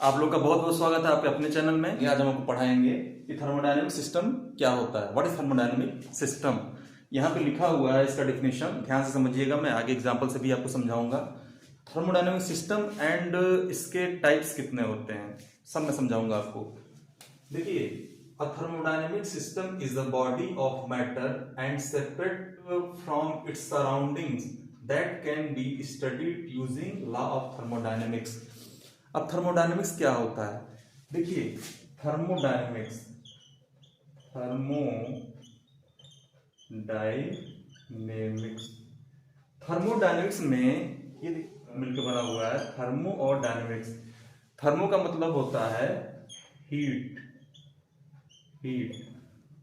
आप लोग का बहुत बहुत स्वागत है आपके अपने चैनल में। आज हम आपको पढ़ाएंगे कि थर्मोडायनेमिक सिस्टम क्या होता है। What is thermodynamic system. यहाँ पे लिखा हुआ है इसका डिफिनेशन, ध्यान से समझिएगा। मैं आगे एग्जांपल से भी आपको समझाऊंगा। थर्मोडायनेमिक सिस्टम एंड इसके टाइप्स कितने होते हैं सब मैं समझाऊंगा आपको। देखिए, a thermodynamic system is the body of matter and separate from its surroundings that can be studied using law of thermodynamics. अब थर्मोडायनेमिक्स क्या होता है, देखिए थर्मोडायनेमिक्स थर्मोडायनेमिक्स में ये मिलकर बना हुआ है थर्मो और डायनेमिक्स। थर्मो का मतलब होता है हीट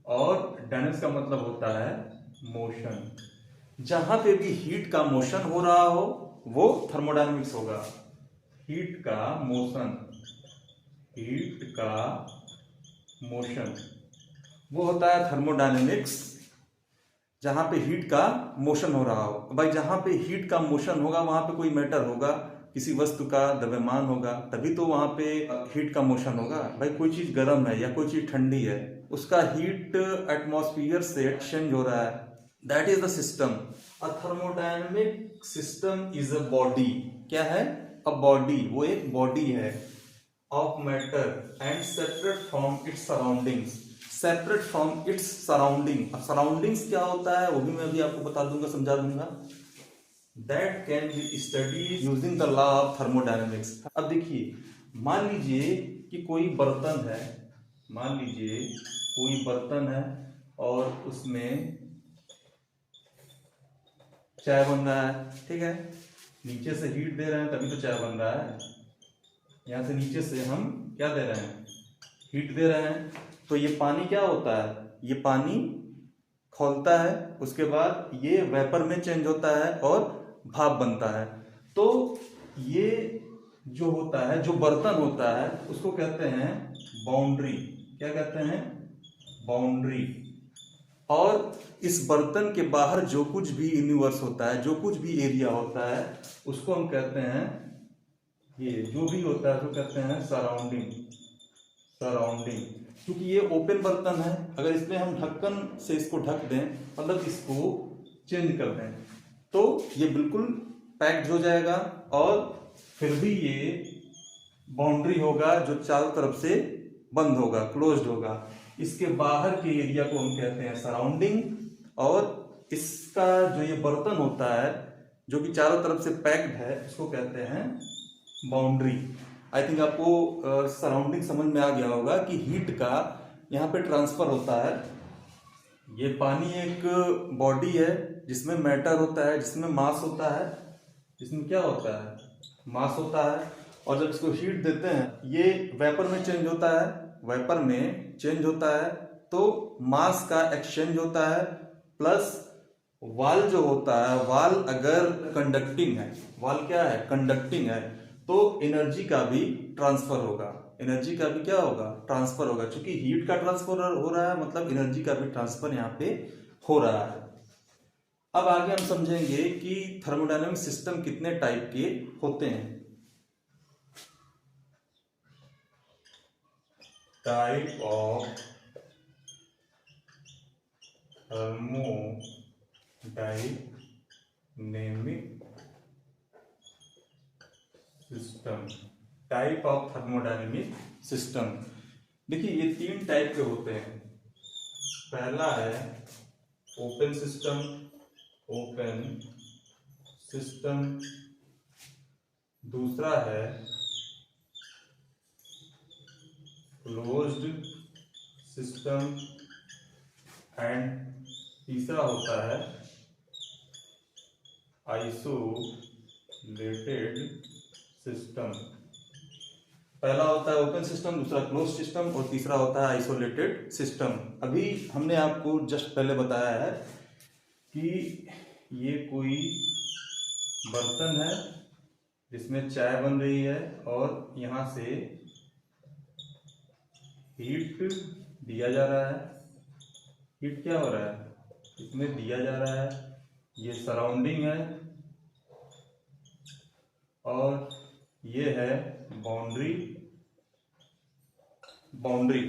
और डायनेमिक्स का मतलब होता है मोशन। जहां पे भी हीट का मोशन हो रहा हो वो थर्मोडायनेमिक्स होगा। हीट का मोशन वो होता है थर्मोडायनेमिक्स। जहां पे हीट का मोशन हो रहा हो, भाई जहां पे हीट का मोशन होगा वहां पे कोई मैटर होगा, किसी वस्तु का द्रव्यमान होगा, तभी तो वहां पे हीट का मोशन होगा। भाई कोई चीज गर्म है या कोई चीज ठंडी है, उसका हीट एटमॉस्फेयर से एक्सचेंज हो रहा है। That is the system. A thermodynamic system is a body. क्या है? अ बॉडी, वो एक बॉडी है of matter and separate from its surroundings. Separate from its surrounding. अब सराउंडिंग्स क्या होता है वो भी मैं अभी आपको बता दूंगा, समझा दूंगा। That can be studied using the law of thermodynamics. अब देखिए, मान लीजिए कि कोई बर्तन है, और उसमें चाय बन रहा है, ठीक है। नीचे से हीट दे रहे हैं तभी तो चाय बन रहा है। यहां से नीचे से हम क्या दे रहे हैं? हीट दे रहे हैं। तो ये पानी क्या होता है? ये पानी खौलता है, उसके बाद ये वेपर में चेंज होता है और भाप बनता है। तो ये जो होता है, जो बर्तन होता है, उसको कहते हैं बाउंड्री। क्या कहते हैं? बाउंड्री। और इस बर्तन के बाहर जो कुछ भी यूनिवर्स होता है, जो कुछ भी एरिया होता है, उसको हम कहते हैं, ये जो भी होता है उसको कहते हैं सराउंडिंग। क्योंकि ये ओपन बर्तन है, अगर इसमें हम ढक्कन से इसको ढक दें, मतलब इसको चेंज कर दें, तो ये बिल्कुल पैक्ड हो जाएगा और फिर भी ये बाउंड्री होगा जो चारों तरफ से बंद होगा, क्लोज्ड होगा। इसके बाहर के एरिया को हम कहते हैं सराउंडिंग। और इसका जो ये बर्तन होता है जो कि चारों तरफ से पैक्ड है, इसको कहते हैं बाउंड्री। आई थिंक आपको सराउंडिंग समझ में आ गया होगा कि हीट का यहाँ पे ट्रांसफर होता है। ये पानी एक बॉडी है जिसमें मैटर होता है, जिसमें मास होता है, जिसमें क्या होता है? मास होता है। और जब इसको हीट देते हैं ये वेपर में चेंज होता है, तो मास का एक्सचेंज होता है। प्लस वाल जो होता है, वाल अगर कंडक्टिंग है, वाल क्या है? कंडक्टिंग है, तो एनर्जी का भी ट्रांसफर होगा। ट्रांसफर होगा। क्योंकि हीट का ट्रांसफर हो रहा है, मतलब एनर्जी का भी ट्रांसफर यहाँ पे हो रहा है। अब आगे हम समझेंगे कि थर्मोडायनेमिक सिस्टम कितने टाइप के होते हैं। Type of thermodynamic system. देखिए, ये 3 टाइप के होते हैं। पहला है ओपन सिस्टम, दूसरा है क्लोज्ड सिस्टम एंड तीसरा होता है आइसोलेटेड सिस्टम। पहला होता है ओपन सिस्टम, दूसरा क्लोज सिस्टम और तीसरा होता है आइसोलेटेड सिस्टम। अभी हमने आपको जस्ट पहले बताया है कि ये कोई बर्तन है जिसमें चाय बन रही है और यहां से हीट दिया जा रहा है। हीट क्या हो रहा है? इसमें दिया जा रहा है। ये सराउंडिंग है और ये है बाउंड्री। बाउंड्री।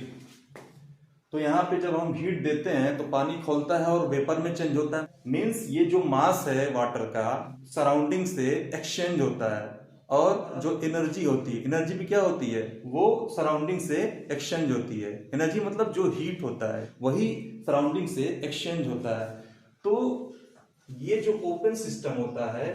तो यहाँ पे जब हम हीट देते हैं तो पानी खोलता है और वेपर में चेंज होता है। मीन्स ये जो मास है वाटर का सराउंडिंग से एक्सचेंज होता है, और जो एनर्जी होती है, एनर्जी भी क्या होती है, वो सराउंडिंग से एक्सचेंज होती है। एनर्जी मतलब जो हीट होता है वही सराउंडिंग से एक्सचेंज होता है। तो ये जो ओपन सिस्टम होता है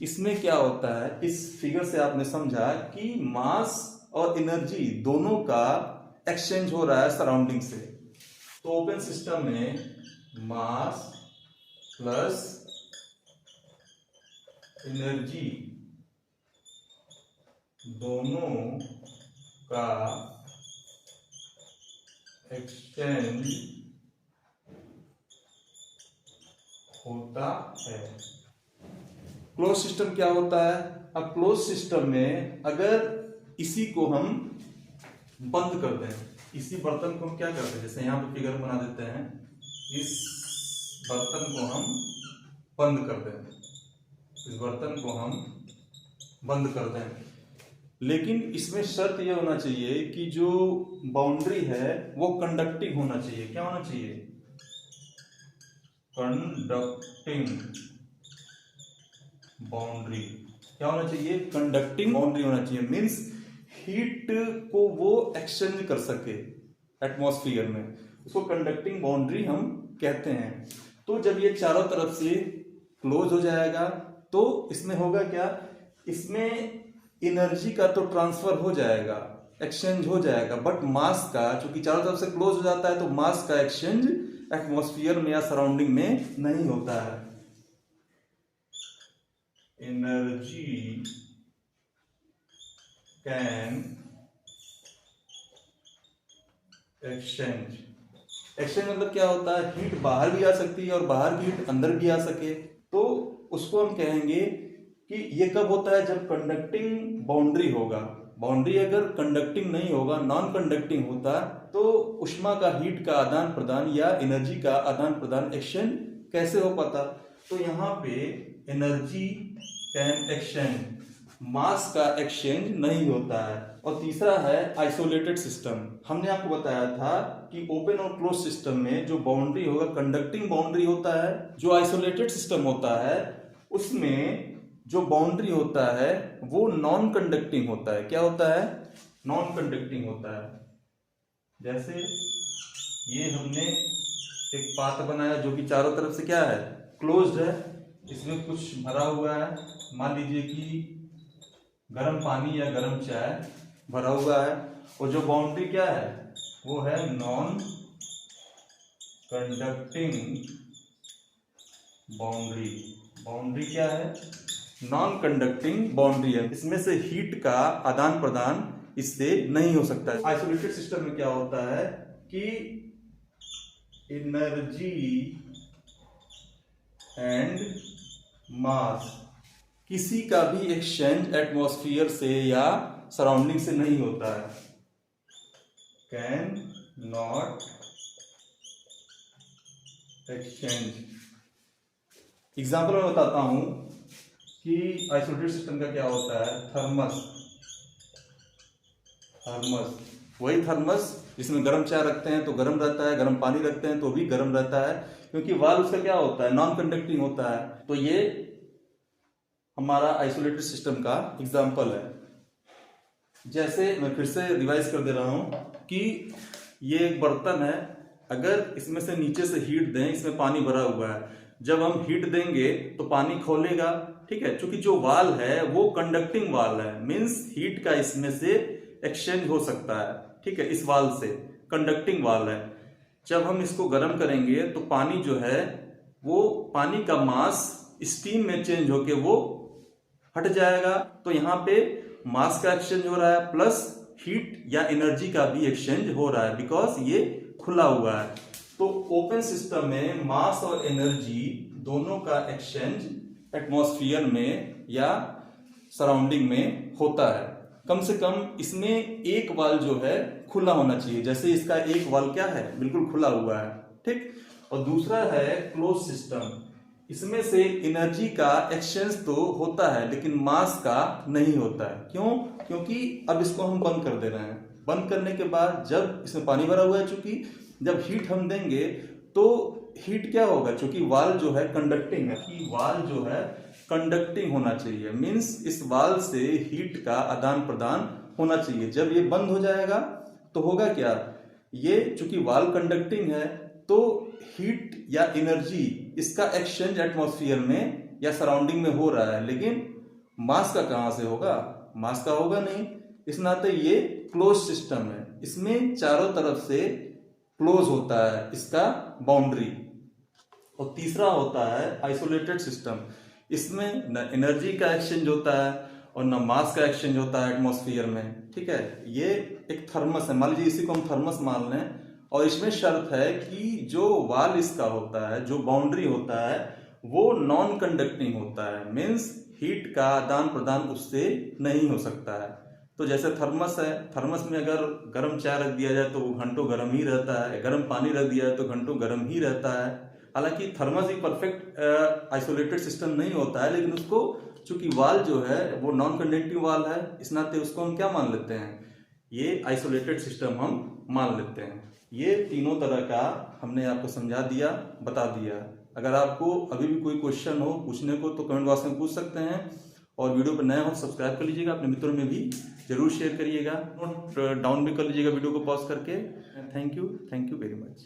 इसमें क्या होता है, इस फिगर से आपने समझा कि मास और एनर्जी दोनों का एक्सचेंज हो रहा है सराउंडिंग से। तो ओपन सिस्टम में मास प्लस एनर्जी दोनों का एक्सचेंज होता है। क्लोज सिस्टम क्या होता है? अब क्लोज सिस्टम में अगर इसी को हम बंद कर दें, इसी बर्तन को हम क्या करते हैं, जैसे यहाँ पे फिगर बना देते हैं, इस बर्तन को हम बंद कर दें, इस बर्तन को हम बंद कर दें। लेकिन इसमें शर्त यह होना चाहिए कि जो बाउंड्री है वो कंडक्टिंग होना चाहिए। क्या होना चाहिए? Conducting boundary. क्या होना चाहिए? कंडक्टिंग बाउंड्री होना चाहिए। मीन्स हीट को वो एक्सचेंज कर सके एटमॉस्फेयर में, उसको कंडक्टिंग बाउंड्री हम कहते हैं। तो जब ये चारों तरफ से क्लोज हो जाएगा तो इसमें होगा क्या, इसमें एनर्जी का तो ट्रांसफर हो जाएगा, एक्सचेंज हो जाएगा, बट मास का, चूंकि चारों तरफ से क्लोज हो जाता है तो मास का एक्सचेंज एटमॉस्फेयर में या सराउंडिंग में नहीं होता है। Energy can exchange. एक्सचेंज मतलब क्या होता है, हीट बाहर भी आ सकती है और बाहर की हीट अंदर भी आ सके। तो उसको हम कहेंगे कि ये कब होता है, जब कंडक्टिंग बाउंड्री होगा। बाउंड्री अगर कंडक्टिंग नहीं होगा, नॉन कंडक्टिंग होता, तो उष्मा का, हीट का आदान प्रदान या एनर्जी का आदान प्रदान, एक्सचेंज कैसे हो पाता। तो यहाँ पे एनर्जी कैन एक्सचेंज, मास का एक्सचेंज नहीं होता है। और तीसरा है आइसोलेटेड सिस्टम। हमने आपको बताया था कि ओपन और क्लोज सिस्टम में जो बाउंड्री होगा कंडक्टिंग बाउंड्री होता है। जो आइसोलेटेड सिस्टम होता है उसमें जो बाउंड्री होता है वो नॉन कंडक्टिंग होता है। क्या होता है? नॉन कंडक्टिंग होता है। जैसे ये हमने एक पात्र बनाया जो कि चारों तरफ से क्या है, क्लोज्ड है, इसमें कुछ भरा हुआ है, मान लीजिए कि गर्म पानी या गर्म चाय भरा हुआ है, और जो बाउंड्री क्या है वो है नॉन कंडक्टिंग बाउंड्री। बाउंड्री क्या है? नॉन कंडक्टिंग बाउंड्री है। इसमें से हीट का आदान प्रदान इससे नहीं हो सकता है। आइसोलेटेड सिस्टम में क्या होता है कि एनर्जी एंड मास किसी का भी एक्सचेंज एटमॉस्फेयर से या सराउंडिंग से नहीं होता है। Can not exchange. एग्जाम्पल मैं बताता हूं कि आइसोलेटेड सिस्टम का क्या होता है। थर्मस, थर्मस वही थर्मस जिसमें गर्म चाय रखते हैं तो गर्म रहता है, गर्म पानी रखते हैं तो भी गर्म रहता है, क्योंकि वाल्व उसका क्या होता है, नॉन कंडक्टिंग होता है। तो ये हमारा आइसोलेटेड सिस्टम का एग्जाम्पल है। जैसे मैं फिर से रिवाइज कर दे रहा हूं कि ये एक बर्तन है, अगर इसमें से नीचे से हीट दें, इसमें पानी भरा हुआ है, जब हम हीट देंगे तो पानी खोलेगा, ठीक है, क्योंकि जो वाल है वो कंडक्टिंग वाल है, मींस हीट का इसमें से एक्सचेंज हो सकता है, ठीक है, इस वाल से, कंडक्टिंग वाल है। जब हम इसको गर्म करेंगे तो पानी जो है वो, पानी का मास स्टीम में चेंज होके वो हट जाएगा। तो यहाँ पे मास का एक्सचेंज हो रहा है प्लस हीट या एनर्जी का भी एक्सचेंज हो रहा है, बिकॉज ये खुला हुआ है। तो ओपन सिस्टम में मास और एनर्जी दोनों का एक्सचेंज एटमॉस्फेयर में या सराउंडिंग में होता है। कम से कम इसमें एक वाल जो है खुला होना चाहिए, जैसे इसका एक वाल क्या है, बिल्कुल खुला हुआ है, ठीक। और दूसरा है क्लोज सिस्टम। इसमें से एनर्जी का एक्सचेंज तो होता है लेकिन मास का नहीं होता है। क्यों? क्योंकि अब इसको हम बंद कर दे रहे हैं, बंद करने के बाद जब इसमें पानी भरा हुआ है, चूंकि जब हीट हम देंगे तो हीट क्या होगा, चूंकि वाल्व जो है कंडक्टिंग है, कि वाल्व जो है कंडक्टिंग होना चाहिए, मींस इस वाल्व से हीट का आदान प्रदान होना चाहिए। जब ये बंद हो जाएगा तो होगा क्या, ये चूंकि वाल्व कंडक्टिंग है तो हीट या एनर्जी इसका एक्सचेंज एटमॉस्फेयर में या सराउंडिंग में हो रहा है, लेकिन मास का कहां से होगा, मास का होगा नहीं। इस नाते ये क्लोज सिस्टम है, इसमें चारों तरफ से क्लोज होता है इसका बाउंड्री। और तीसरा होता है आइसोलेटेड सिस्टम, इसमें न एनर्जी का एक्सचेंज होता है और न मास का एक्सचेंज होता है एटमॉस्फेयर में, ठीक है। ये एक थर्मस है, मान लीजिए इसी को हम थर्मस मान लें, और इसमें शर्त है कि जो वाल इसका होता है, जो बाउंड्री होता है, वो नॉन कंडक्टिंग होता है, मीन्स हीट का आदान प्रदान उससे नहीं हो सकता है। तो जैसे थर्मस है, थर्मस में अगर गर्म चाय रख दिया जाए तो वो घंटों गर्म ही रहता है, गर्म पानी रख दिया जाए तो घंटों गर्म ही रहता है। हालांकि थर्मस एक परफेक्ट आइसोलेटेड सिस्टम नहीं होता है, लेकिन उसको चूंकि वाल जो है वो नॉन कंडक्टिंग वाल है, इस नाते उसको हम क्या मान लेते हैं, ये आइसोलेटेड सिस्टम हम मान लेते हैं। ये तीनों तरह का हमने आपको समझा दिया, बता दिया। अगर आपको अभी भी कोई क्वेश्चन हो पूछने को तो कमेंट बॉक्स में पूछ सकते हैं, और वीडियो पर नया हो सब्सक्राइब कर लीजिएगा, अपने मित्रों में भी जरूर शेयर करिएगा, नोट डाउन भी कर लीजिएगा वीडियो को पॉज करके। Thank you very much.